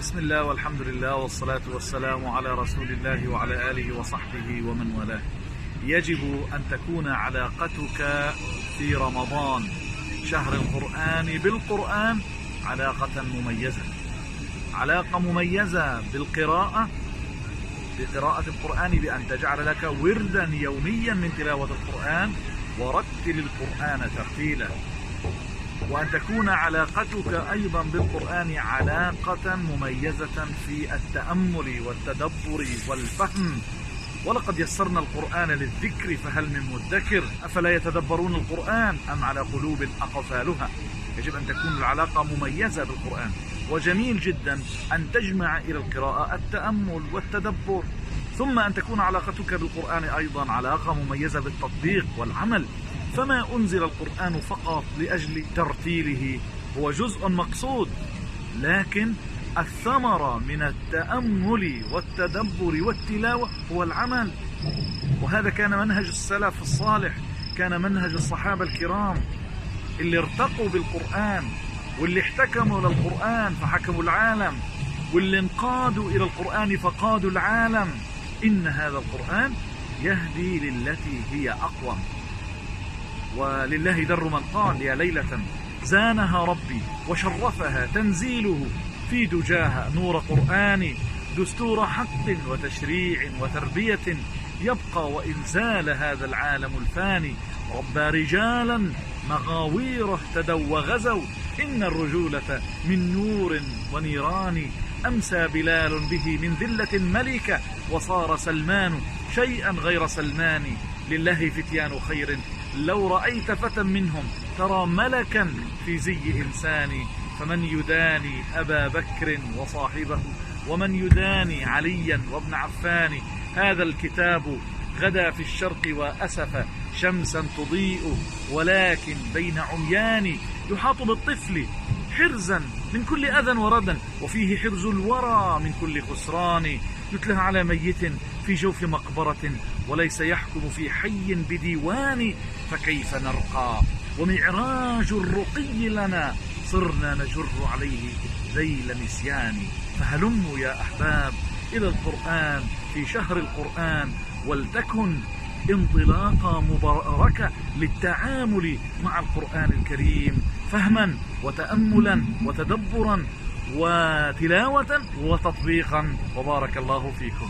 بسم الله والحمد لله والصلاة والسلام على رسول الله وعلى آله وصحبه ومن والاه. يجب أن تكون علاقتك في رمضان شهر القرآن بالقرآن علاقة مميزة، علاقة مميزة بالقراءة، بقراءة القرآن، بأن تجعل لك وردا يوميا من تلاوة القرآن ورتل القرآن ترتيلا، وأن تكون علاقتك أيضا بالقرآن علاقة مميزة في التأمل والتدبر والفهم. ولقد يسرنا القرآن للذكر فهل من مدكر، أفلا يتدبرون القرآن أم على قلوب أقفالها. يجب أن تكون العلاقة مميزة بالقرآن، وجميل جدا أن تجمع إلى القراءة التأمل والتدبر، ثم أن تكون علاقتك بالقرآن أيضا علاقة مميزة بالتطبيق والعمل. فما أنزل القرآن فقط لأجل ترتيله، هو جزء مقصود، لكن الثمرة من التأمل والتدبر والتلاوة هو العمل. وهذا كان منهج السلف الصالح، كان منهج الصحابة الكرام اللي ارتقوا بالقرآن، واللي احتكموا للقرآن فحكموا العالم، واللي انقادوا إلى القرآن فقادوا العالم. إن هذا القرآن يهدي للتي هي أقوم. ولله در من قال: يا ليلة زانها ربي وشرفها تنزيله، في دجاها نور قرآني، دستور حق وتشريع وتربية، يبقى وإن زال هذا العالم الفاني. ربى رجالا مغاوير اهتدوا وغزوا، إن الرجولة من نور ونيران. أمسى بلال به من ذلة ملكة، وصار سلمان شيئا غير سلمان. لله فتيان خير لو رأيت فتى منهم، ترى ملكا في زي إنسان. فمن يداني أبا بكر وصاحبه، ومن يداني عليا وابن عفان. هذا الكتاب غدا في الشرق وأسف شمسا تضيء، ولكن بين عميان يحاط بالطفل حرزا من كل أذى وردى، وفيه حرز الورى من كل خسران. يتلى على ميت في جوف مقبرة، وليس يحكم في حي بديوان. فكيف نرقى ومعراج الرقي لنا، صرنا نجر عليه ذيل نسيان. فهلموا يا أحباب إلى القرآن في شهر القرآن، ولتكن انطلاقة مباركة للتعامل مع القرآن الكريم، فهما وتأملا وتدبرا وتلاوة وتطبيقا. وبارك الله فيكم.